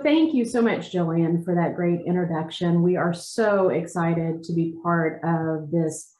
thank you so much, Jillian, for that great introduction. We are so excited to be part of this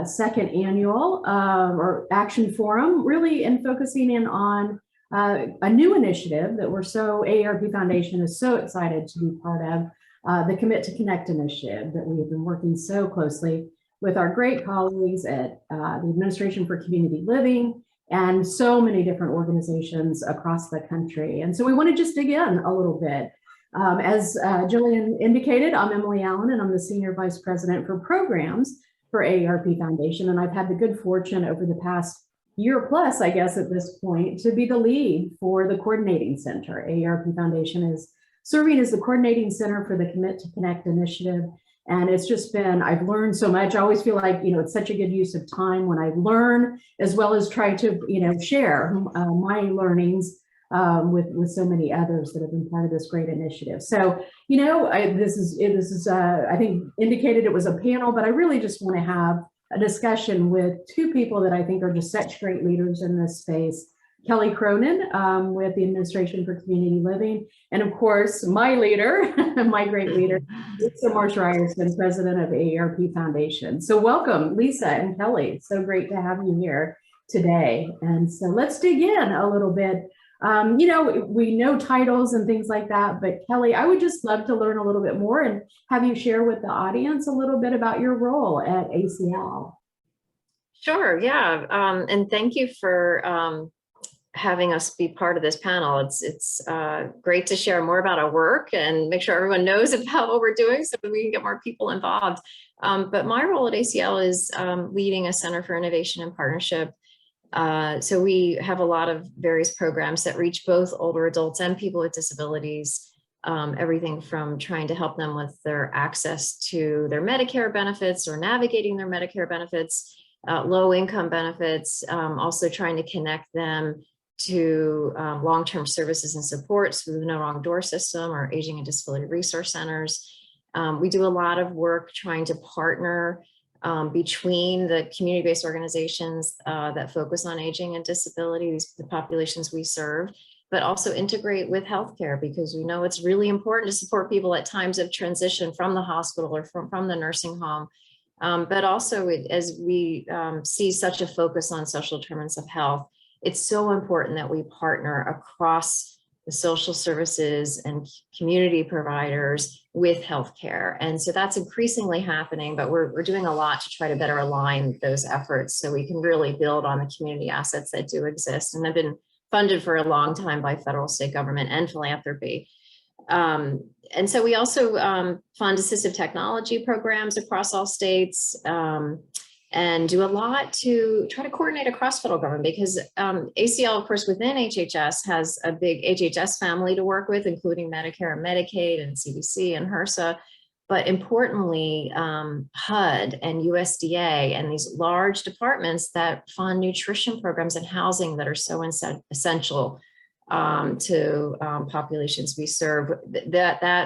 second annual or action forum, really in focusing in on a new initiative that AARP Foundation is so excited to be part of, the Commit to Connect initiative that we have been working so closely with our great colleagues at the Administration for Community Living and so many different organizations across the country. And so we want to just dig in a little bit. As Jillian indicated, I'm Emily Allen, and I'm the Senior Vice President for Programs for AARP Foundation. And I've had the good fortune over the past year plus, I guess at this point, to be the lead for the Coordinating Center. AARP Foundation is serving as the Coordinating Center for the Commit to Connect initiative. And it's just been, I've learned so much. I always feel like, it's such a good use of time when I learn, as well as try to, share my learnings with so many others that have been part of this great initiative. So, this is I think indicated it was a panel, but I really just want to have a discussion with two people that I think are just such great leaders in this space. Kelly Cronin with the Administration for Community Living, and of course, my leader, my great leader, Lisa Ryerson, President of AARP Foundation. So welcome, Lisa and Kelly. So great to have you here today. And so let's dig in a little bit. We know titles and things like that, but Kelly, I would just love to learn a little bit more and have you share with the audience a little bit about your role at ACL. Sure, yeah, and thank you for having us be part of this panel. It's great to share more about our work and make sure everyone knows about what we're doing so that we can get more people involved. But my role at ACL is leading a Center for Innovation and Partnership. So we have a lot of various programs that reach both older adults and people with disabilities, everything from trying to help them with their access to their Medicare benefits or navigating their Medicare benefits, low income benefits, also trying to connect them to long-term services and supports through the No Wrong Door system or Aging and Disability Resource Centers. We do a lot of work trying to partner between the community-based organizations that focus on aging and disability, the populations we serve, but also integrate with healthcare, because we know it's really important to support people at times of transition from the hospital or from the nursing home. But also, as we see such a focus on social determinants of health, it's so important that we partner across the social services and community providers with healthcare. And so that's increasingly happening, but we're doing a lot to try to better align those efforts so we can really build on the community assets that do exist and have been funded for a long time by federal, state government and philanthropy. And so we also fund assistive technology programs across all states, and do a lot to try to coordinate across federal government, because ACL, of course, within HHS has a big HHS family to work with, including Medicare and Medicaid and CDC and HRSA. But importantly, HUD and USDA and these large departments that fund nutrition programs and housing that are so essential to populations we serve,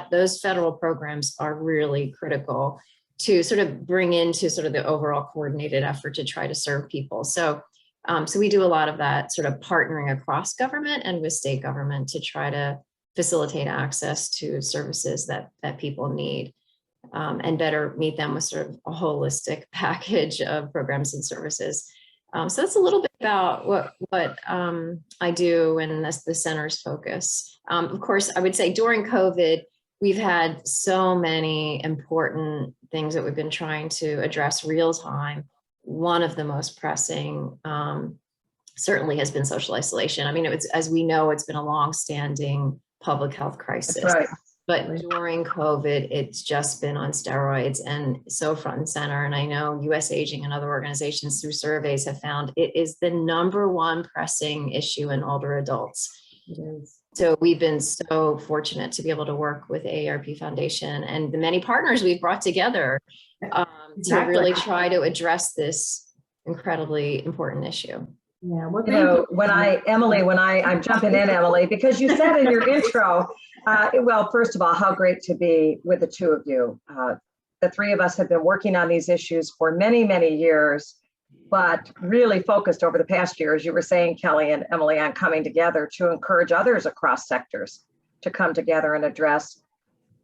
those federal programs are really critical to sort of bring into sort of the overall coordinated effort to try to serve people. So, so we do a lot of that sort of partnering across government and with state government to try to facilitate access to services that people need, and better meet them with sort of a holistic package of programs and services. So that's a little bit about what I do and that's the center's focus. Of course, I would say during COVID, we've had so many important things that we've been trying to address real time. One of the most pressing certainly has been social isolation. I mean, as we know, it's been a long-standing public health crisis. That's right. But during COVID, it's just been on steroids and so front and center. And I know US Aging and other organizations through surveys have found it is the #1 pressing issue in older adults. It is. So we've been so fortunate to be able to work with AARP Foundation and the many partners we've brought together to really try to address this incredibly important issue. Yeah, well, I'm jumping in, Emily, because you said in your intro, well, first of all, how great to be with the two of you. The three of us have been working on these issues for many, many years, but really focused over the past year, as you were saying, Kelly and Emily, on coming together to encourage others across sectors to come together and address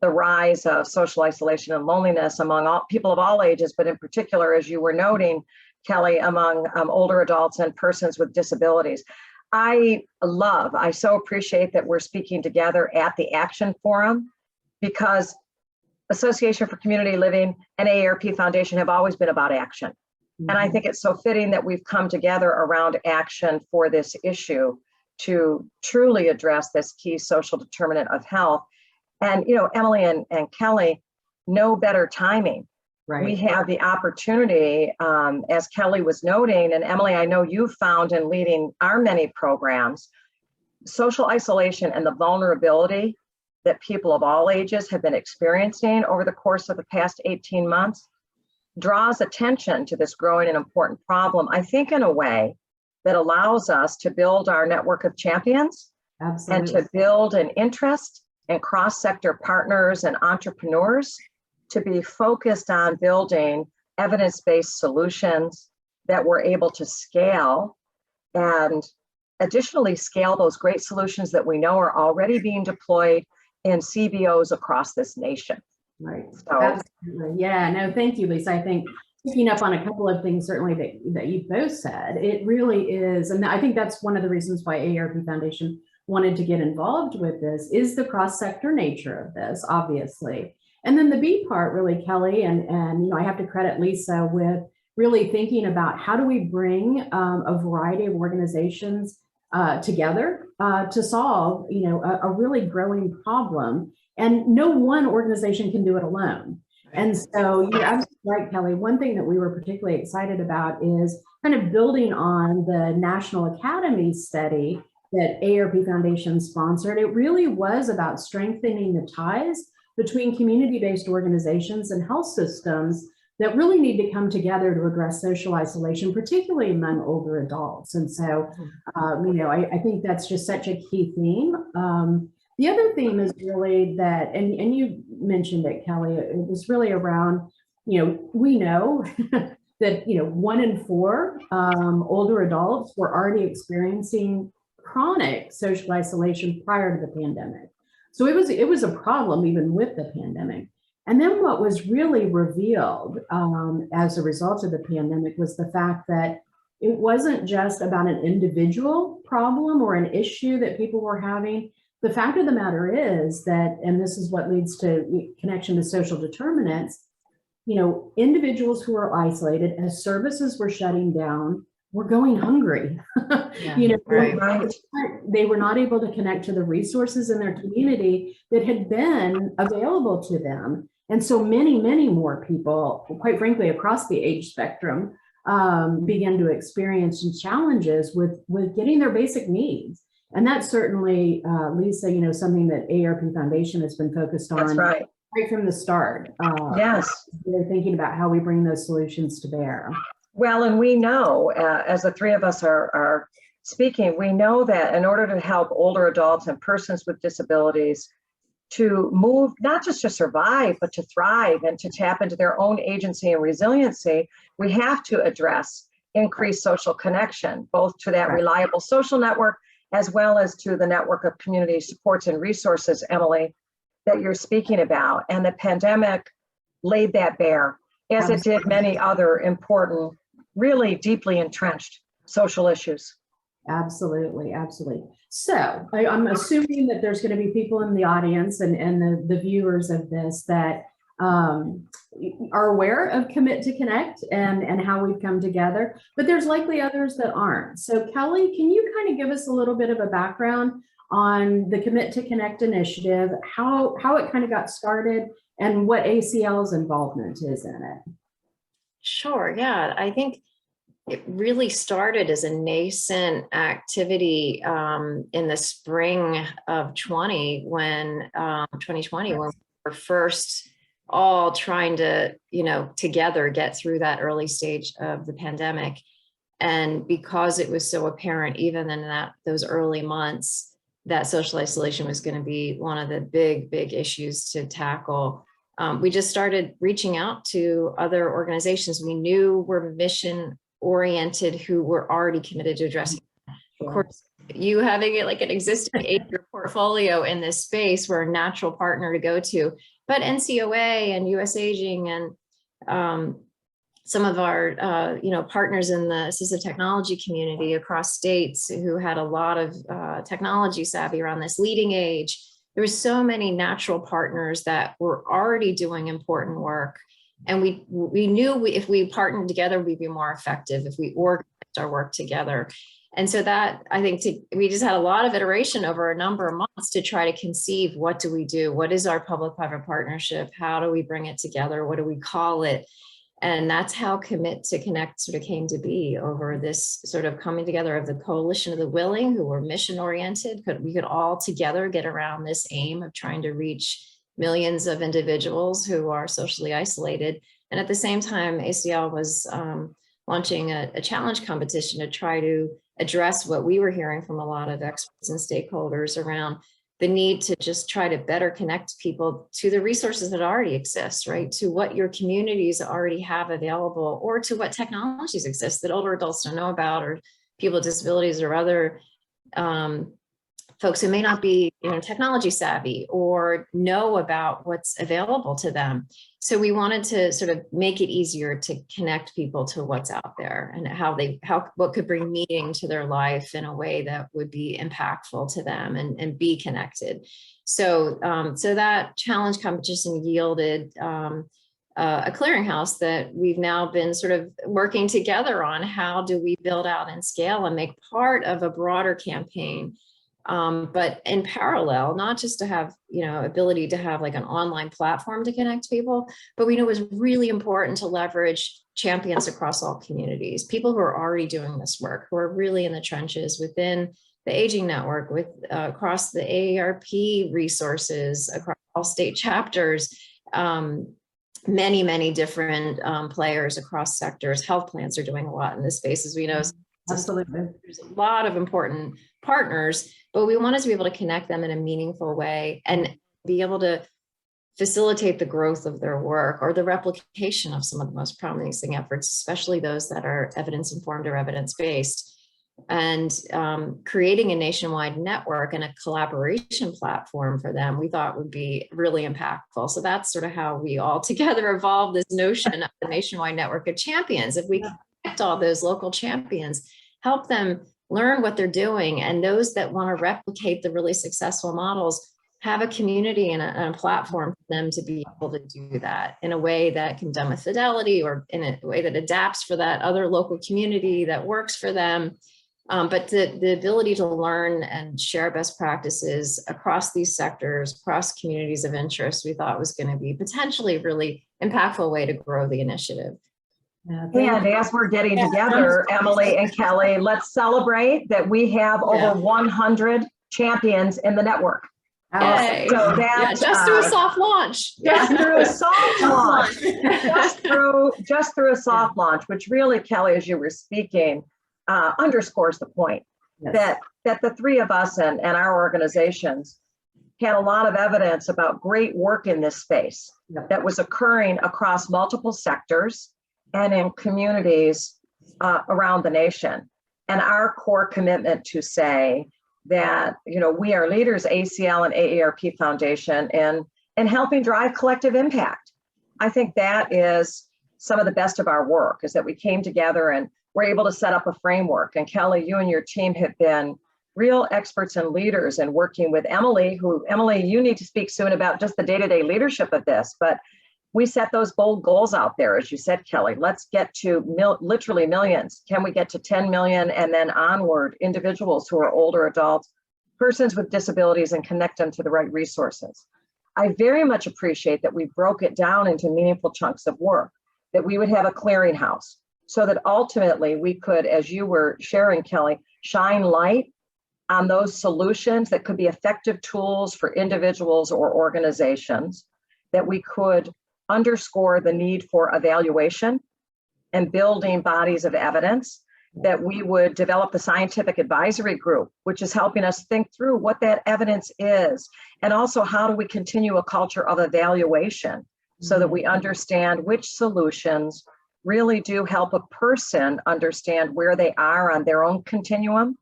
the rise of social isolation and loneliness among all people of all ages, but in particular, as you were noting, Kelly, among older adults and persons with disabilities. I so appreciate that we're speaking together at the Action Forum, because Association for Community Living and AARP Foundation have always been about action. And I think it's so fitting that we've come together around action for this issue to truly address this key social determinant of health. And, you know, Emily and Kelly, no better timing. Right. We have the opportunity, as Kelly was noting, and Emily, I know you found in leading our many programs, social isolation and the vulnerability that people of all ages have been experiencing over the course of the past 18 months draws attention to this growing and important problem, I think, in a way that allows us to build our network of champions. Absolutely. And to build an interest in cross-sector partners and entrepreneurs to be focused on building evidence-based solutions that we're able to scale, and additionally scale those great solutions that we know are already being deployed in CBOs across this nation. Right. So, Absolutely. Yeah, no, thank you, Lisa. I think picking up on a couple of things, certainly that you both said, it really is, and I think that's one of the reasons why AARP Foundation wanted to get involved with this, is the cross-sector nature of this, obviously. And then the B part, really, Kelly, and you know, I have to credit Lisa with really thinking about how do we bring a variety of organizations together to solve, you know, a really growing problem. And no one organization can do it alone. And so you're absolutely right, Kelly. One thing that we were particularly excited about is kind of building on the National Academy study that AARP Foundation sponsored. It really was about strengthening the ties between community-based organizations and health systems that really need to come together to address social isolation, particularly among older adults. And so, you know, I think that's just such a key theme. The other theme is really that, and you mentioned it, Kelly, it was really around, you know, we know that, you know, 1 in 4 older adults were already experiencing chronic social isolation prior to the pandemic. So it was a problem even with the pandemic. And then what was really revealed as a result of the pandemic was the fact that it wasn't just about an individual problem or an issue that people were having. The fact of the matter is that, and this is what leads to connection to social determinants, you know, individuals who are isolated as services were shutting down were going hungry. Yeah, you know, right. they were not able to connect to the resources in their community that had been available to them. And so many, many more people, quite frankly, across the age spectrum, began to experience some challenges with getting their basic needs. And that's certainly, Lisa, you know, something that AARP Foundation has been focused on. that's right. Right from the start. Yes. They're thinking about how we bring those solutions to bear. Well, and we know, as the three of us are speaking, we know that in order to help older adults and persons with disabilities to move, not just to survive, but to thrive and to tap into their own agency and resiliency, we have to address increased social connection, both to that reliable social network, as well as to the network of community supports and resources, Emily, that you're speaking about. And the pandemic laid that bare, as it did many other important, really deeply entrenched social issues. Absolutely, absolutely. So I'm assuming that there's going to be people in the audience and the viewers of this that are aware of Commit to Connect and how we've come together, but there's likely others that aren't. So Kelly, can you kind of give us a little bit of a background on the Commit to Connect initiative, how it kind of got started, and what ACL's involvement is in it? Sure, yeah. I think it really started as a nascent activity in the spring of 2020 when we were first all trying to, you know, together get through that early stage of the pandemic. And because it was so apparent, even in those early months, that social isolation was going to be one of the big issues to tackle. We just started reaching out to other organizations we knew were mission oriented, who were already committed to addressing. Of course, you having it like an existing age report portfolio in this space. We're a natural partner to go to. But NCOA and US Aging and some of our partners in the assistive technology community across states who had a lot of technology savvy around this, Leading Age. There were so many natural partners that were already doing important work. And we knew if we partnered together, we'd be more effective if we organized our work together. And so that, I think, we just had a lot of iteration over a number of months to try to conceive, what do we do? What is our public-private partnership? How do we bring it together? What do we call it? And that's how Commit to Connect sort of came to be, over this sort of coming together of the coalition of the willing who were mission oriented. We could all together get around this aim of trying to reach millions of individuals who are socially isolated. And at the same time, ACL was launching a challenge competition to try to address what we were hearing from a lot of experts and stakeholders around the need to just try to better connect people to the resources that already exist, right? To what your communities already have available, or to what technologies exist that older adults don't know about, or people with disabilities or other folks who may not be technology savvy or know about what's available to them. So we wanted to sort of make it easier to connect people to what's out there and what could bring meaning to their life in a way that would be impactful to them and be connected. So so that challenge competition yielded a clearinghouse that we've now been sort of working together on. How do we build out and scale and make part of a broader campaign? But in parallel, not just to have, ability to have like an online platform to connect people, but we know it was really important to leverage champions across all communities, people who are already doing this work, who are really in the trenches within the aging network, across the AARP resources, across all state chapters, many, many different players across sectors. Health plans are doing a lot in this space, as we know. Absolutely. There's a lot of important partners, but we wanted to be able to connect them in a meaningful way and be able to facilitate the growth of their work or the replication of some of the most promising efforts, especially those that are evidence-informed or evidence-based. And creating a nationwide network and a collaboration platform for them, we thought would be really impactful. So that's sort of how we all together evolved this notion of the nationwide network of champions. If we connect all those local champions, help them learn what they're doing, and those that want to replicate the really successful models, have a community and a platform for them to be able to do that in a way that can done with fidelity, or in a way that adapts for that other local community that works for them. But the ability to learn and share best practices across these sectors, across communities of interest, we thought was going to be potentially a really impactful way to grow the initiative. And as we're getting together, Emily and Kelly, let's celebrate that we have over 100 champions in the network. Yay. So that, just through a soft launch. Just through a soft launch. just through a soft launch, which really, Kelly, as you were speaking, underscores the point that the three of us and our organizations had a lot of evidence about great work in this space that was occurring across multiple sectors and in communities around the nation. And our core commitment to say that, we are leaders, ACL and AARP Foundation, and helping drive collective impact. I think that is some of the best of our work, is that we came together and we're able to set up a framework. And Kelly, you and your team have been real experts and leaders in working with Emily, Emily, you need to speak soon about just the day-to-day leadership of this, but we set those bold goals out there, as you said, Kelly. Let's get to literally millions. Can we get to 10 million and then onward, individuals who are older adults, persons with disabilities, and connect them to the right resources? I very much appreciate that we broke it down into meaningful chunks of work, that we would have a clearinghouse so that ultimately we could, as you were sharing, Kelly, shine light on those solutions that could be effective tools for individuals or organizations, that we could underscore the need for evaluation and building bodies of evidence, that we would develop the scientific advisory group, which is helping us think through what that evidence is, and also how do we continue a culture of evaluation so that we understand which solutions really do help a person understand where they are on their own continuum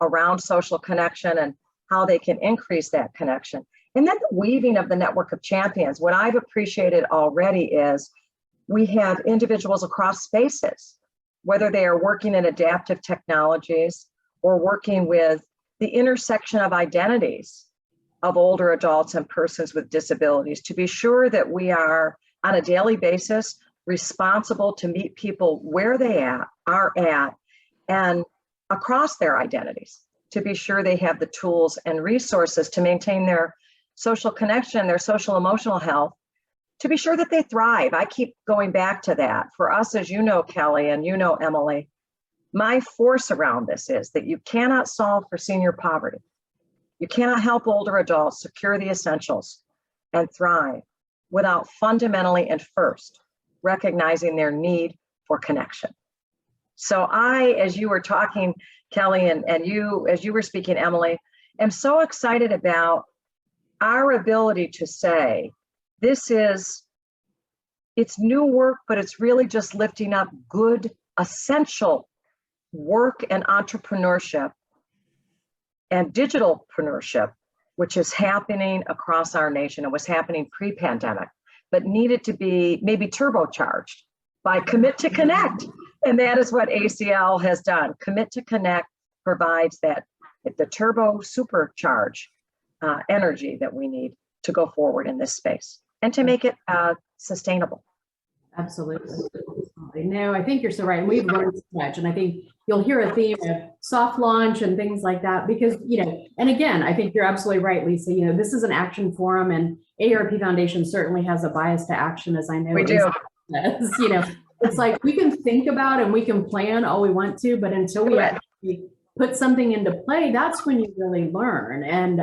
around social connection, and how they can increase that connection. And then the weaving of the network of champions. What I've appreciated already is we have individuals across spaces, whether they are working in adaptive technologies or working with the intersection of identities of older adults and persons with disabilities, to be sure that we are on a daily basis responsible to meet people where they are at and across their identities, to be sure they have the tools and resources to maintain their social connection, their social emotional health, to be sure that they thrive. I keep going back to that. For us, as you know, Kelly, and you know, Emily, my force around this is that you cannot solve for senior poverty. You cannot help older adults secure the essentials and thrive without fundamentally and first recognizing their need for connection. So I, as you were talking, Kelly, and you, as you were speaking, Emily, am so excited about our ability to say, it's new work, but it's really just lifting up good, essential work and entrepreneurship and digitalpreneurship, which is happening across our nation. It was happening pre-pandemic, but needed to be maybe turbocharged by Commit to Connect. And that is what ACL has done. Commit to Connect provides that, the turbo supercharge energy that we need to go forward in this space and to make it sustainable. Absolutely. No, I think you're so right. And we've learned so much. And I think you'll hear a theme of soft launch and things like that because, and again, I think you're absolutely right, Lisa. This is an action forum and AARP Foundation certainly has a bias to action, as I know. We do. Says, it's like we can think about and we can plan all we want to, but until we actually put something into play, that's when you really learn. And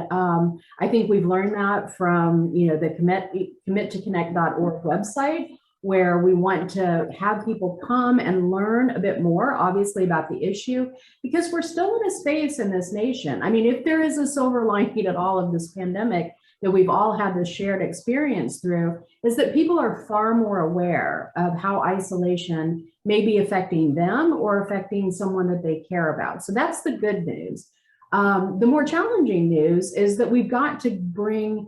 I think we've learned that from, the committoconnect.org website, where we want to have people come and learn a bit more, obviously, about the issue, because we're still in a space in this nation. I mean, if there is a silver lining at all of this pandemic that we've all had this shared experience through, is that people are far more aware of how isolation may be affecting them or affecting someone that they care about. So that's the good news. The more challenging news is that we've got to bring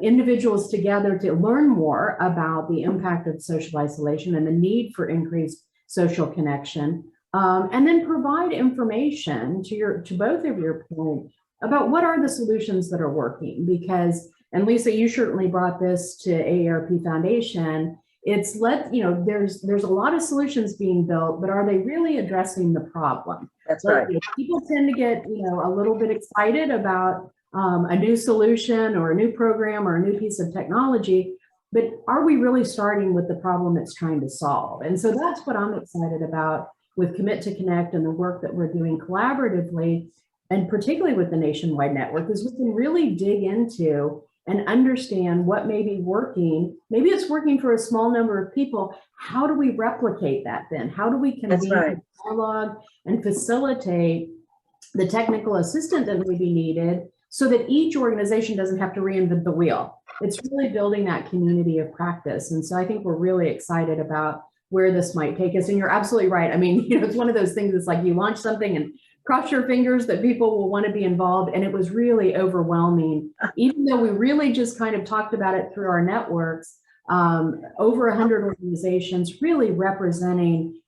individuals together to learn more about the impact of social isolation and the need for increased social connection, and then provide information to both of your point about what are the solutions that are working. Because, and Lisa, you certainly brought this to AARP Foundation. It's there's a lot of solutions being built, but are they really addressing the problem? That's right. People tend to get a little bit excited about a new solution or a new program or a new piece of technology, but are we really starting with the problem it's trying to solve? And so that's what I'm excited about with Commit to Connect and the work that we're doing collaboratively, and particularly with the nationwide network, is we can really dig into and understand what may be working. Maybe it's working for a small number of people. How do we replicate that then? How do we convene dialogue and facilitate the technical assistance that may be needed so that each organization doesn't have to reinvent the wheel? It's really building that community of practice. And so I think we're really excited about where this might take us. And you're absolutely right. I mean, it's one of those things, it's like you launch something and cross your fingers that people will want to be involved. And it was really overwhelming, even though we really just kind of talked about it through our networks, over 100 organizations really representing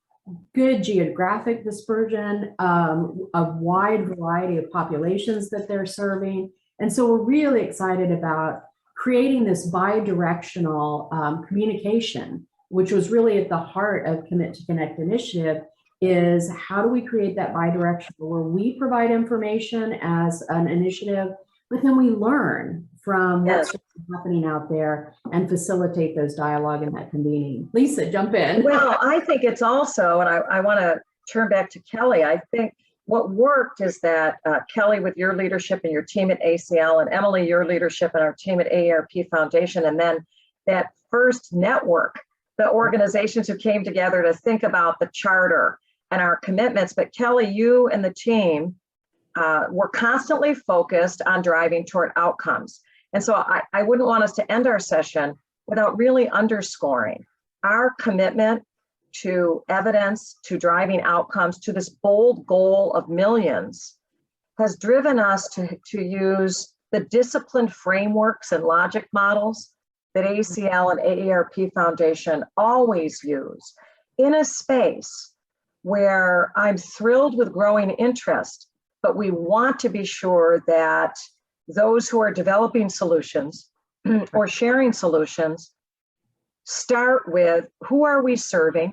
good geographic dispersion, a wide variety of populations that they're serving. And so we're really excited about creating this bi-directional communication, which was really at the heart of Commit to Connect initiative, is how do we create that bi-directional where we provide information as an initiative, but then we learn from what's happening out there and facilitate those dialogue and that convening. Lisa, jump in. Well, I think it's also, and I want to turn back to Kelly, I think what worked is that Kelly, with your leadership and your team at ACL, and Emily, your leadership and our team at AARP Foundation, and then that first network, the organizations who came together to think about the charter and our commitments. But Kelly, you and the team were constantly focused on driving toward outcomes. And so I wouldn't want us to end our session without really underscoring our commitment to evidence, to driving outcomes, to this bold goal of millions has driven us to use the disciplined frameworks and logic models that ACL and AARP Foundation always use in a space where I'm thrilled with growing interest, but we want to be sure that those who are developing solutions or sharing solutions start with who are we serving,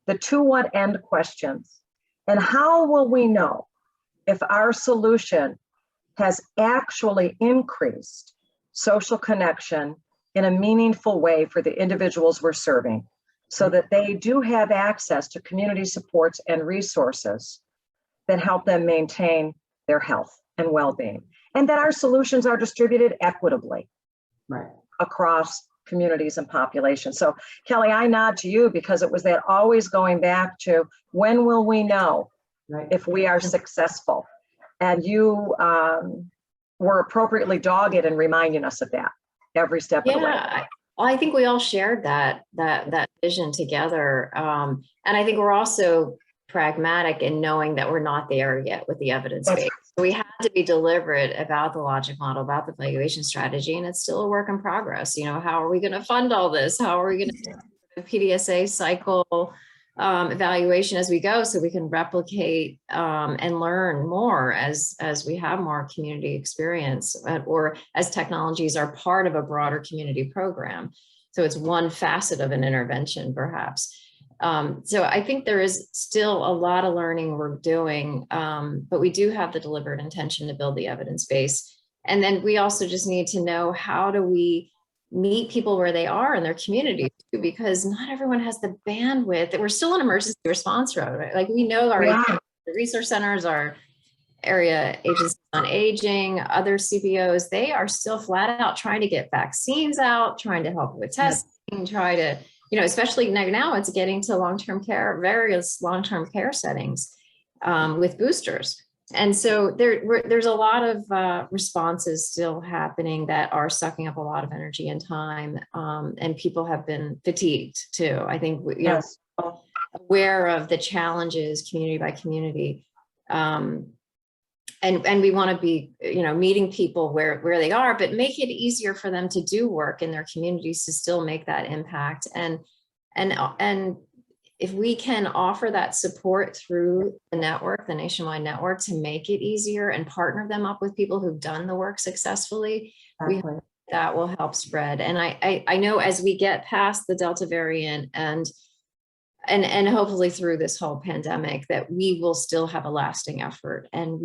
the to what end questions, and how will we know if our solution has actually increased social connection in a meaningful way for the individuals we're serving, so that they do have access to community supports and resources that help them maintain their health and well-being, and that our solutions are distributed equitably across communities and populations. So Kelly, I nod to you because it was that always going back to when will we know if we are successful? And you were appropriately dogged in reminding us of that every step of the way. Yeah, I think we all shared that vision together. And I think we're also pragmatic in knowing that we're not there yet with the evidence base. So we had to be deliberate about the logic model, about the evaluation strategy, and it's still a work in progress. You know, how are we going to fund all this? How are we going to do the PDSA cycle evaluation as we go, so we can replicate and learn more as we have more community experience, or as technologies are part of a broader community program. So it's one facet of an intervention, perhaps. So I think there is still a lot of learning we're doing, but we do have the deliberate intention to build the evidence base. And then we also just need to know, how do we meet people where they are in their community, because not everyone has the bandwidth. We're still in emergency response road, right? Like, we know our resource centers, our area agencies on aging, other CBOs, they are still flat out trying to get vaccines out, trying to help with testing, try to, you know, especially now it's getting to long-term care, various long-term care settings with boosters. And so there's a lot of responses still happening that are sucking up a lot of energy and time, and people have been fatigued too. I think, you know, aware of the challenges community by community, and we want to be, you know, meeting people where they are, but make it easier for them to do work in their communities to still make that impact. And if we can offer that support through the network, the nationwide network, to make it easier and partner them up with people who've done the work successfully, that will help spread. And I know as we get past the Delta variant and hopefully through this whole pandemic, that we will still have a lasting effort, and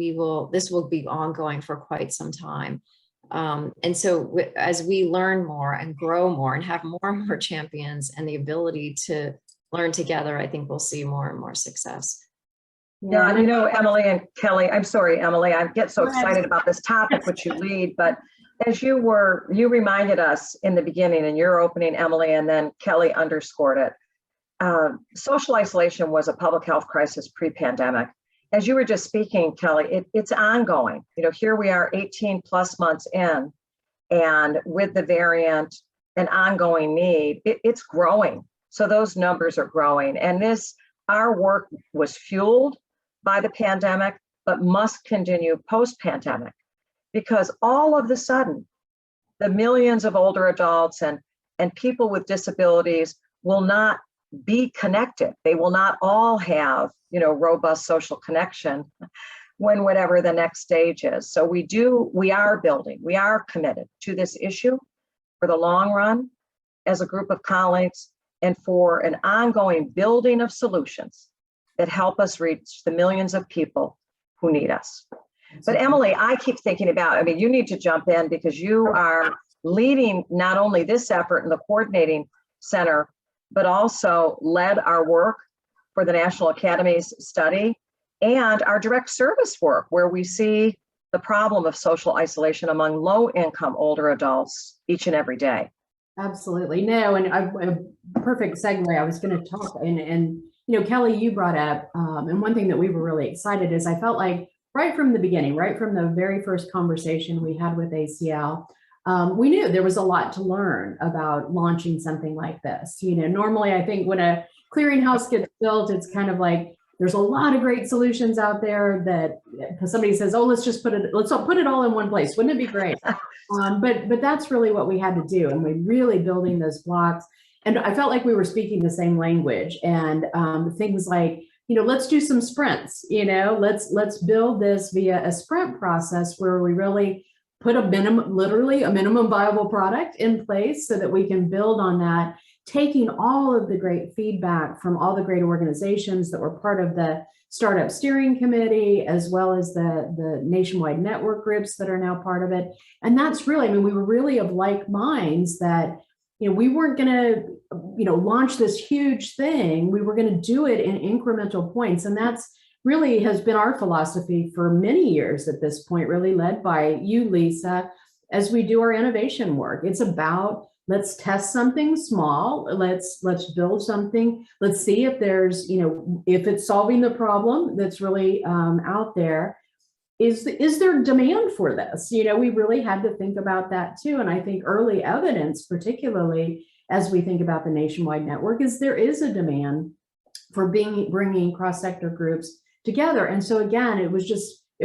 this will be ongoing for quite some time. And so as we learn more and grow more and have more and more champions and the ability to learn together, I think we'll see more and more success. Yeah, and you know, Emily and Kelly, I'm sorry, Emily, I get so excited about this topic, which you lead, but as you reminded us in the beginning in your opening, Emily, and then Kelly underscored it. Social isolation was a public health crisis pre-pandemic. As you were just speaking, Kelly, it's ongoing. You know, here we are 18 plus months in, and with the variant, an ongoing need, it's growing. So those numbers are growing, and our work was fueled by the pandemic, but must continue post-pandemic, because all of a sudden, the millions of older adults and people with disabilities will not be connected. They will not all have, you know, robust social connection when whatever the next stage is. So we are committed to this issue for the long run as a group of colleagues, and for an ongoing building of solutions that help us reach the millions of people who need us. But Emily, I keep thinking about, I mean, you need to jump in because you are leading not only this effort in the coordinating center, but also led our work for the National Academies study and our direct service work, where we see the problem of social isolation among low-income older adults each and every day. Absolutely. No, and a perfect segue. I was going to talk, and you know, Kelly, you brought up, and one thing that we were really excited is I felt like right from the beginning, right from the very first conversation we had with ACL, we knew there was a lot to learn about launching something like this. You know, normally I think when a clearinghouse gets built, it's kind of like There's a lot of great solutions out there that somebody says, oh, let's put it all in one place. Wouldn't it be great? But that's really what we had to do. And we're really building those blocks. And I felt like we were speaking the same language, and things like, let's do some sprints, let's build this via a sprint process where we really put literally a minimum viable product in place so that we can build on that, taking all of the great feedback from all the great organizations that were part of the Startup Steering Committee, as well as the nationwide network groups that are now part of it. And that's really, we were really of like minds that, we weren't going to, launch this huge thing. We were going to do it in incremental points. And that's really has been our philosophy for many years at this point, really led by you, Lisa, as we do our innovation work. It's about, let's test something small. Let's build something. Let's see if there's, if it's solving the problem that's really out there. Is there demand for this? We really had to think about that too. And I think early evidence, particularly as we think about the nationwide network, is there is a demand for bringing cross-sector groups together. And so again, it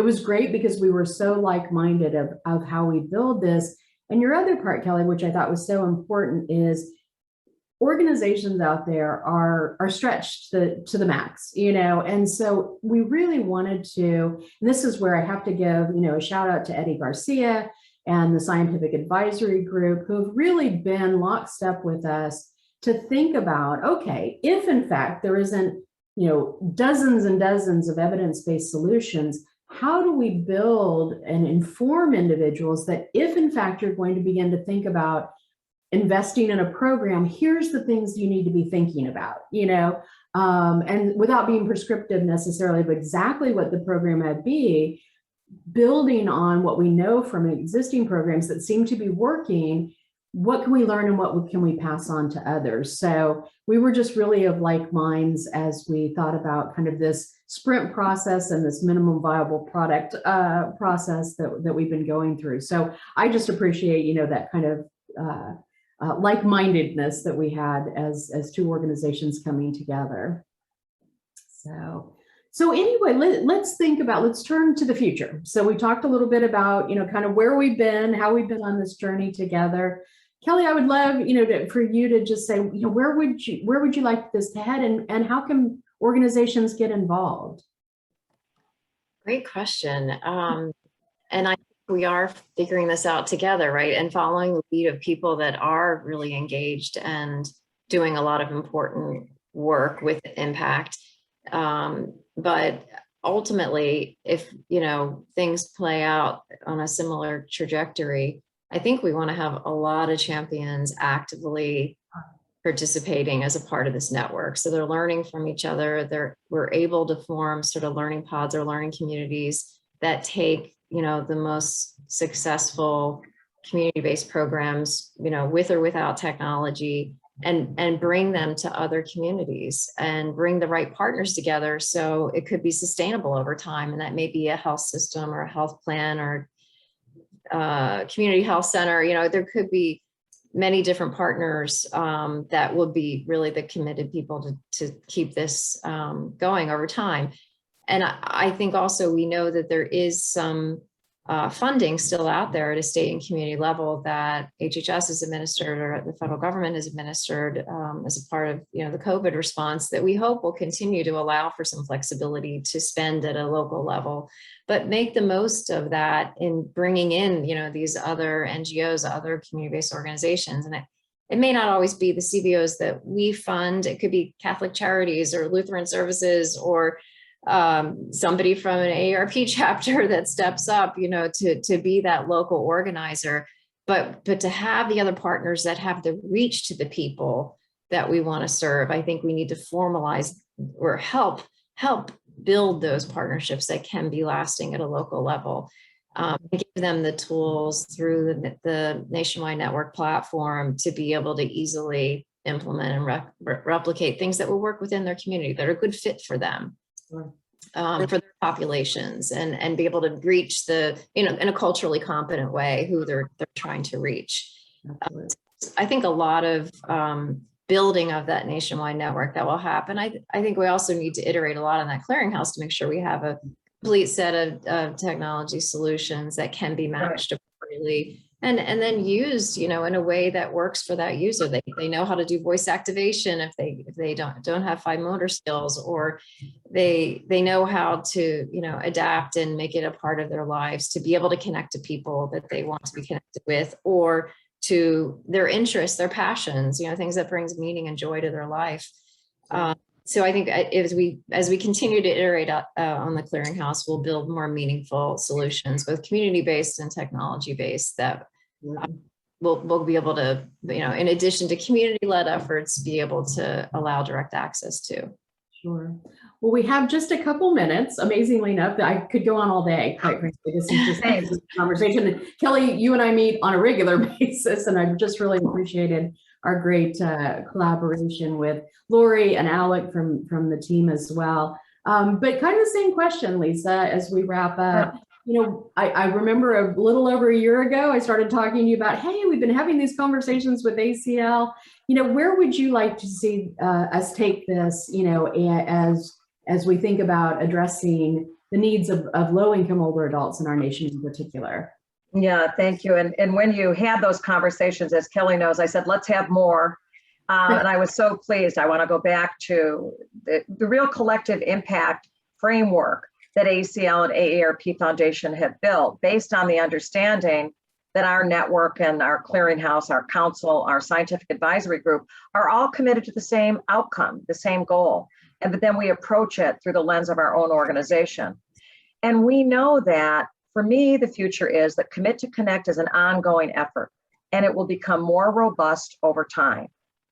was great because we were so like-minded of how we build this. And your other part, Kelly, which I thought was so important, is organizations out there are stretched to the max, and so we really wanted to, and this is where I have to give, a shout out to Eddie Garcia and the Scientific Advisory Group, who have really been lockstep with us to think about, okay, if in fact there isn't, dozens and dozens of evidence-based solutions, how do we build and inform individuals that if in fact you're going to begin to think about investing in a program, here's the things you need to be thinking about, and without being prescriptive necessarily of exactly what the program might be, building on what we know from existing programs that seem to be working, what can we learn and what can we pass on to others? So we were just really of like minds as we thought about kind of this sprint process and this minimum viable product process that we've been going through. So I just appreciate, that kind of like-mindedness that we had as two organizations coming together. So anyway, let's turn to the future. So we talked a little bit about, kind of where we've been, how we've been on this journey together. Kelly, I would love, for you to just say, where would you like this to head, and how can organizations get involved? Great question. And I think we are figuring this out together, right? And following the lead of people that are really engaged and doing a lot of important work with impact. But ultimately, if, things play out on a similar trajectory, I think we want to have a lot of champions actively participating as a part of this network. So they're learning from each other. We're able to form sort of learning pods or learning communities that take, the most successful community-based programs, with or without technology, and bring them to other communities and bring the right partners together. So it could be sustainable over time. And that may be a health system or a health plan or community health center. There could be many different partners that will be really the committed people to keep this going over time. And I think also we know that there is some funding still out there at a state and community level that HHS has administered or the federal government has administered as a part of the COVID response that we hope will continue to allow for some flexibility to spend at a local level, but make the most of that in bringing in these other NGOs, other community-based organizations. And it may not always be the CBOs that we fund. It could be Catholic Charities or Lutheran Services or somebody from an AARP chapter that steps up, to be that local organizer, but to have the other partners that have the reach to the people that we want to serve. I think we need to formalize or help build those partnerships that can be lasting at a local level. Give them the tools through the Nationwide Network platform to be able to easily implement and replicate things that will work within their community that are a good fit for them. For their populations and be able to reach in a culturally competent way who they're trying to reach. I think a lot of building of that nationwide network that will happen. I think we also need to iterate a lot on that clearinghouse to make sure we have a complete set of technology solutions that can be matched appropriately and then used, in a way that works for that user. They know how to do voice activation if they don't have fine motor skills, or they know how to, adapt and make it a part of their lives to be able to connect to people that they want to be connected with, or to their interests, their passions, things that brings meaning and joy to their life. So I think as we continue to iterate on the clearinghouse, we'll build more meaningful solutions, both community-based and technology-based, that we'll be able to, in addition to community-led efforts, be able to allow direct access to. Sure. Well, we have just a couple minutes. Amazingly enough, I could go on all day, quite frankly. This is just a conversation. And Kelly, you and I meet on a regular basis, and I've just really appreciated our great collaboration with Lori and Alec from the team as well. But kind of the same question, Lisa, as we wrap up. I remember a little over a year ago, I started talking to you about, hey, we've been having these conversations with ACL. Where would you like to see us take this, as we think about addressing the needs of low-income older adults in our nation in particular? Yeah, thank you. And when you had those conversations, as Kelly knows, I said, let's have more. And I was so pleased. I want to go back to the real collective impact framework that ACL and AARP Foundation have built based on the understanding that our network and our clearinghouse, our council, our scientific advisory group are all committed to the same outcome, the same goal. But then we approach it through the lens of our own organization. And we know that, for me, the future is that Commit to Connect is an ongoing effort, and it will become more robust over time.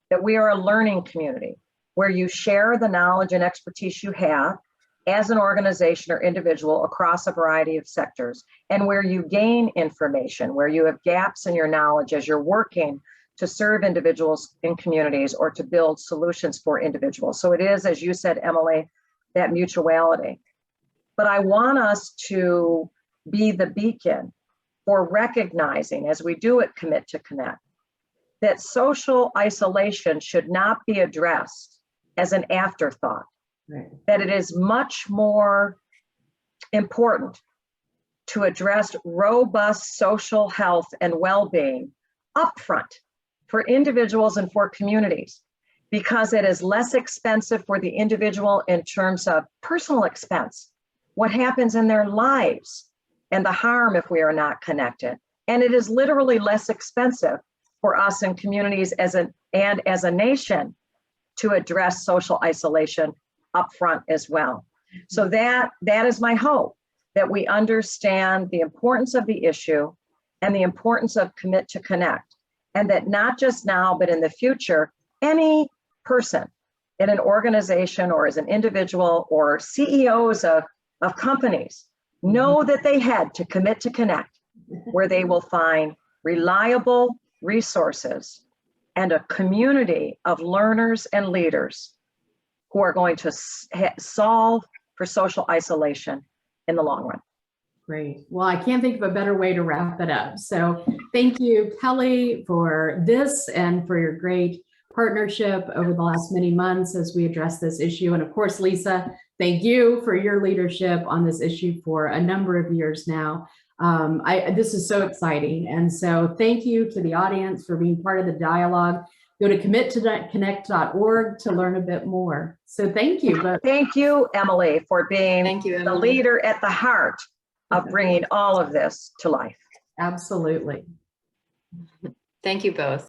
That we are a learning community where you share the knowledge and expertise you have as an organization or individual across a variety of sectors, and where you gain information, where you have gaps in your knowledge as you're working to serve individuals in communities or to build solutions for individuals. So it is, as you said, Emily, that mutuality. But I want us to be the beacon for recognizing, as we do at Commit to Connect, that social isolation should not be addressed as an afterthought. Right. That it is much more important to address robust social health and well-being upfront for individuals and for communities, because it is less expensive for the individual in terms of personal expense, what happens in their lives, and the harm if we are not connected. And it is literally less expensive for us and communities as a nation to address social isolation upfront as well. So that is my hope, that we understand the importance of the issue and the importance of Commit to Connect, and that not just now, but in the future, any person in an organization or as an individual or CEOs of companies know that they head to Commit to Connect, where they will find reliable resources and a community of learners and leaders who are going to solve for social isolation in the long run. Great. Well, I can't think of a better way to wrap it up. So thank you, Kelly, for this and for your great partnership over the last many months as we address this issue. And of course, Lisa, thank you for your leadership on this issue for a number of years now. This is so exciting. And so thank you to the audience for being part of the dialogue. Go to committoconnect.org to learn a bit more. So thank you. Thank you, Emily, for being the leader at the heart of bringing all of this to life. Absolutely. Thank you both.